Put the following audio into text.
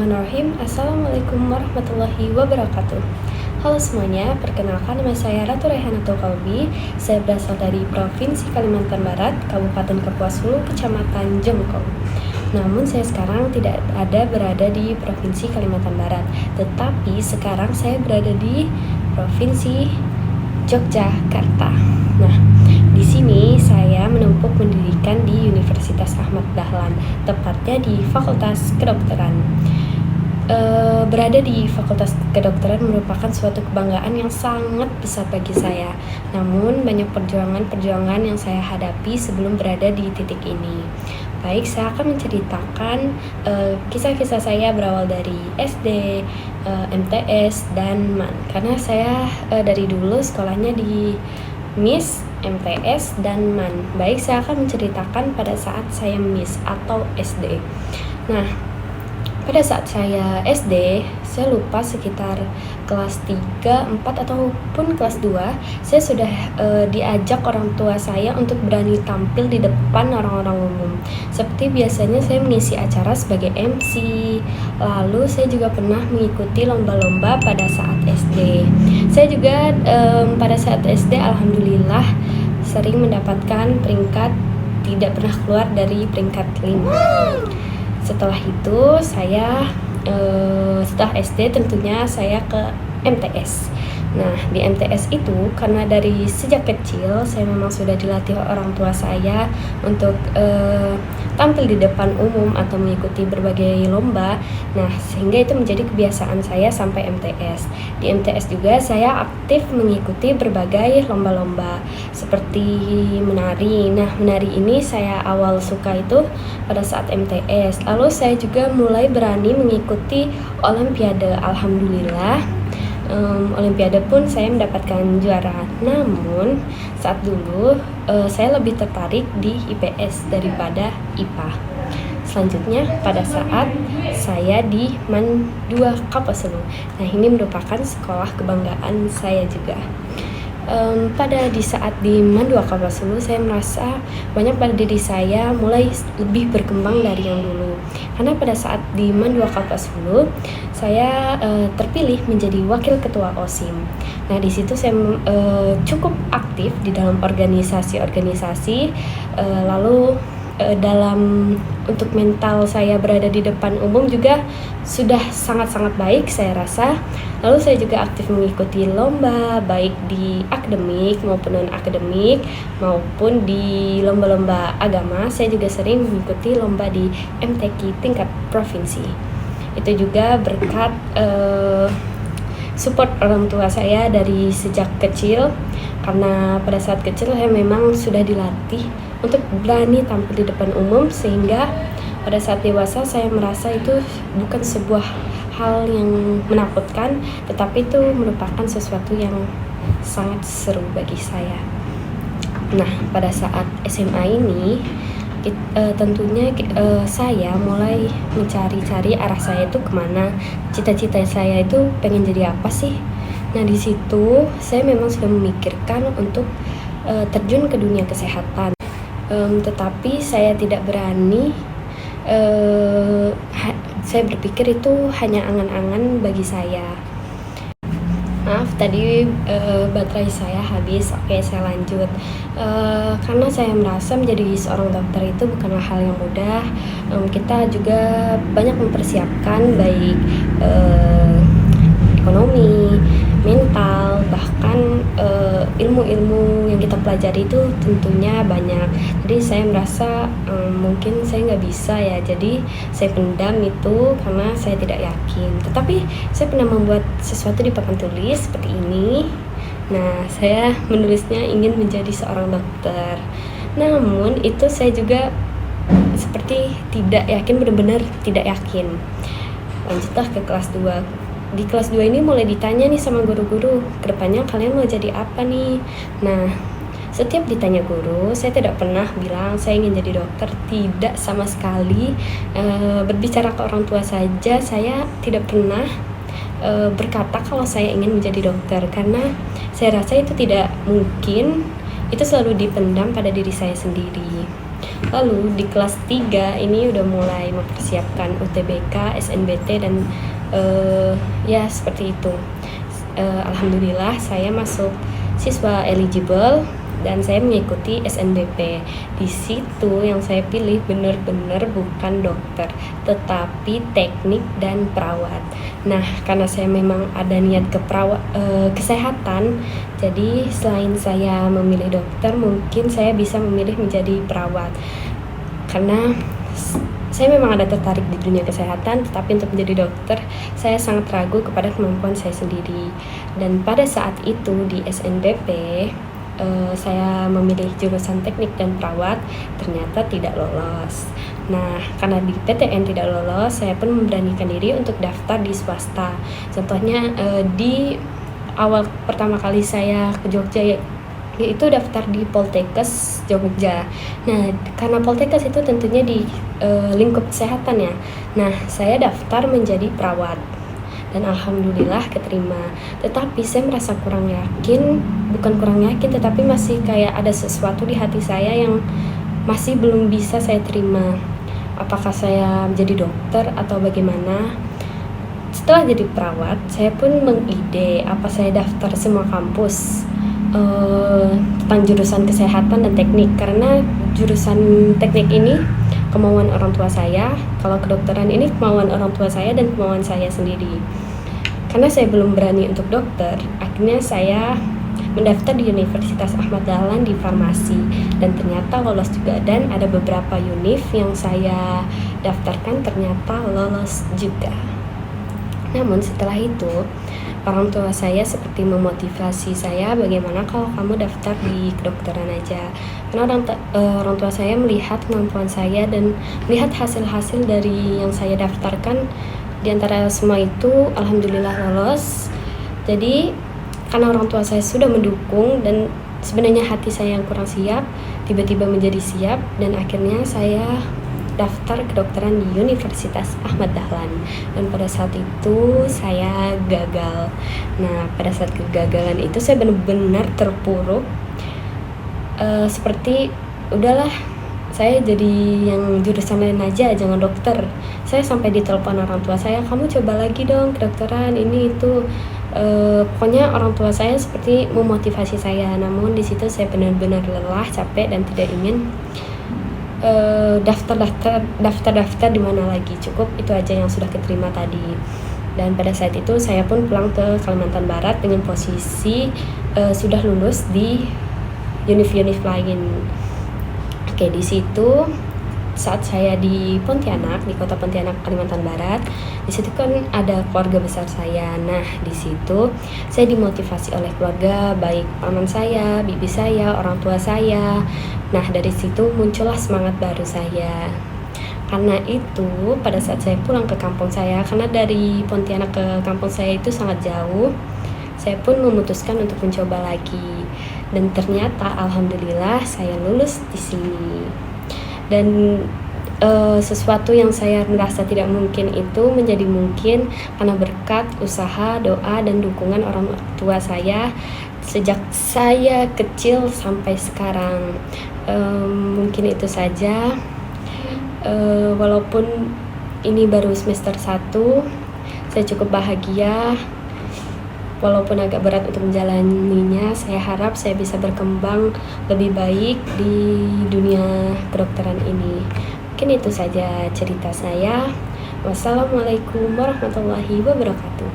Bismillahirrahmanirrahim. Assalamualaikum warahmatullahi wabarakatuh. Halo semuanya, perkenalkan nama saya Ratu Rehanatul Kalbi. Saya berasal dari Provinsi Kalimantan Barat, Kabupaten Kapuas Hulu, Kecamatan Jemkong. Namun saya sekarang tidak berada di Provinsi Kalimantan Barat, tetapi sekarang saya berada di Provinsi Yogyakarta. Nah, di sini saya menempuh pendidikan di Universitas Ahmad Dahlan, tepatnya di Fakultas Kedokteran. Berada di Fakultas Kedokteran merupakan suatu kebanggaan yang sangat besar bagi saya. Namun banyak perjuangan yang saya hadapi sebelum berada di titik ini. Baik, saya akan menceritakan kisah-kisah saya berawal dari SD, MTS, dan MAN. Karena saya dari dulu sekolahnya di MIS, MTS, dan MAN. Baik, saya akan menceritakan pada saat saya MIS atau SD. Nah, pada saat saya SD, saya lupa sekitar kelas 3, 4, ataupun kelas 2, saya sudah diajak orang tua saya untuk berani tampil di depan orang-orang umum. Seperti biasanya saya mengisi acara sebagai MC, lalu saya juga pernah mengikuti lomba-lomba pada saat SD. Saya juga pada saat SD alhamdulillah sering mendapatkan peringkat, tidak pernah keluar dari peringkat 5. Setelah itu saya setelah SD tentunya saya ke MTS. Nah, di MTS itu karena dari sejak kecil saya memang sudah dilatih orang tua saya untuk tampil di depan umum atau mengikuti berbagai lomba. Nah, sehingga itu menjadi kebiasaan saya sampai MTS. Di MTS juga saya aktif mengikuti berbagai lomba-lomba seperti menari. Nah, menari ini saya awal suka itu pada saat MTS. Lalu saya juga mulai berani mengikuti Olimpiade. Alhamdulillah Olimpiade pun saya mendapatkan juara. Namun saat dulu saya lebih tertarik di IPS daripada IPA. Selanjutnya pada saat saya di MAN 2 Kapuas Hulu. Nah, ini merupakan sekolah kebanggaan saya juga. Pada di saat di MAN 2 Kapuas Hulu, saya merasa banyak pada diri saya mulai lebih berkembang dari yang dulu. Karena pada saat di MAN 2 Kapuas Hulu, saya terpilih menjadi wakil ketua OSIM. Nah, di situ saya cukup aktif di dalam organisasi-organisasi, lalu dalam untuk mental saya berada di depan umum juga sudah sangat-sangat baik saya rasa. Lalu saya juga aktif mengikuti lomba baik di akademik maupun non-akademik maupun di lomba-lomba agama. Saya juga sering mengikuti lomba di MTQ tingkat provinsi. Itu juga berkat support orang tua saya dari sejak kecil, karena pada saat kecil saya memang sudah dilatih untuk berani tampil di depan umum, sehingga pada saat dewasa saya merasa itu bukan sebuah hal yang menakutkan, tetapi itu merupakan sesuatu yang sangat seru bagi saya. Nah, pada saat SMA ini tentunya saya mulai mencari-cari arah saya itu kemana, cita-cita saya itu pengen jadi apa sih. Nah, di situ saya memang sudah memikirkan untuk terjun ke dunia kesehatan, tetapi saya tidak berani. Saya berpikir itu hanya angan-angan bagi saya. Maaf, tadi baterai saya habis. Oke, saya lanjut. Karena saya merasa menjadi seorang dokter itu bukanlah hal yang mudah. Kita juga banyak mempersiapkan baik ekonomi, mental, bahkan ilmu-ilmu yang kita pelajari itu tentunya banyak. Jadi saya merasa mungkin saya nggak bisa ya, jadi saya pendam itu karena saya tidak yakin. Tetapi saya pernah membuat sesuatu di papan tulis seperti ini. Nah, saya menulisnya ingin menjadi seorang dokter. Namun itu saya juga seperti tidak yakin, benar-benar tidak yakin. Lanjutlah ke kelas 2. Di kelas 2 ini mulai ditanya nih sama guru-guru, kedepannya kalian mau jadi apa nih? Nah, setiap ditanya guru, saya tidak pernah bilang saya ingin jadi dokter, tidak sama sekali. Berbicara ke orang tua saja, saya tidak pernah berkata kalau saya ingin menjadi dokter, karena saya rasa itu tidak mungkin, itu selalu dipendam pada diri saya sendiri. Lalu di kelas 3 ini udah mulai mempersiapkan UTBK, SNBT dan ya seperti itu. Alhamdulillah saya masuk siswa eligible dan saya mengikuti SNBP. Di situ yang saya pilih benar-benar bukan dokter, tetapi teknik dan perawat. Nah, karena saya memang ada niat ke kesehatan, jadi selain saya memilih dokter, mungkin saya bisa memilih menjadi perawat. Karena saya memang ada tertarik di dunia kesehatan, tetapi untuk menjadi dokter, saya sangat ragu kepada kemampuan saya sendiri. Dan pada saat itu di SNBP, saya memilih jurusan teknik dan perawat, ternyata tidak lolos. Nah, karena di PTN tidak lolos, saya pun memberanikan diri untuk daftar di swasta. Contohnya di awal pertama kali saya ke Jogja, yaitu daftar di Poltekkes Jogja. Nah, karena Poltekkes itu tentunya di lingkup kesehatan ya. Nah, saya daftar menjadi perawat dan alhamdulillah keterima. Tetapi saya merasa kurang yakin, bukan kurang yakin, tetapi masih kayak ada sesuatu di hati saya yang masih belum bisa saya terima. Apakah saya menjadi dokter atau bagaimana? Setelah jadi perawat, saya pun mengide apa saya daftar semua kampus tentang jurusan kesehatan dan teknik, karena jurusan teknik ini kemauan orang tua saya, kalau kedokteran ini kemauan orang tua saya dan kemauan saya sendiri. Karena saya belum berani untuk dokter, akhirnya saya mendaftar di Universitas Ahmad Dahlan di farmasi dan ternyata lolos juga, dan ada beberapa univ yang saya daftarkan ternyata lolos juga. Namun setelah itu orang tua saya seperti memotivasi saya, bagaimana kalau kamu daftar di kedokteran aja. Karena orang tua saya melihat kemampuan saya dan melihat hasil-hasil dari yang saya daftarkan. Di antara semua itu alhamdulillah lolos. Jadi karena orang tua saya sudah mendukung dan sebenarnya hati saya yang kurang siap tiba-tiba menjadi siap, dan akhirnya saya daftar kedokteran di Universitas Ahmad Dahlan. Dan pada saat itu saya gagal. Nah, pada saat kegagalan itu saya benar-benar terpuruk, seperti udahlah saya jadi yang jurusan lain aja, jangan dokter. Saya sampai ditelepon orang tua saya, kamu coba lagi dong kedokteran ini itu. Pokoknya orang tua saya seperti memotivasi saya. Namun di situ saya benar-benar lelah, capek dan tidak ingin daftar di mana lagi. Cukup itu aja yang sudah keterima tadi. Dan pada saat itu saya pun pulang ke Kalimantan Barat dengan posisi sudah lulus di univ-univ lain. Oke, di situ saat saya di Pontianak, di kota Pontianak, Kalimantan Barat, di situ kan ada keluarga besar saya. Nah, di situ saya dimotivasi oleh keluarga, baik paman saya, bibi saya, orang tua saya. Nah, dari situ muncullah semangat baru saya. Karena itu, pada saat saya pulang ke kampung saya, karena dari Pontianak ke kampung saya itu sangat jauh, saya pun memutuskan untuk mencoba lagi. Dan ternyata alhamdulillah saya lulus di sini. Dan sesuatu yang saya merasa tidak mungkin itu menjadi mungkin karena berkat usaha, doa, dan dukungan orang tua saya sejak saya kecil sampai sekarang. Mungkin itu saja. Walaupun ini baru semester 1, saya cukup bahagia. Walaupun agak berat untuk menjalaninya, saya harap saya bisa berkembang lebih baik di dunia kedokteran ini. Mungkin itu saja cerita saya. Wassalamualaikum warahmatullahi wabarakatuh.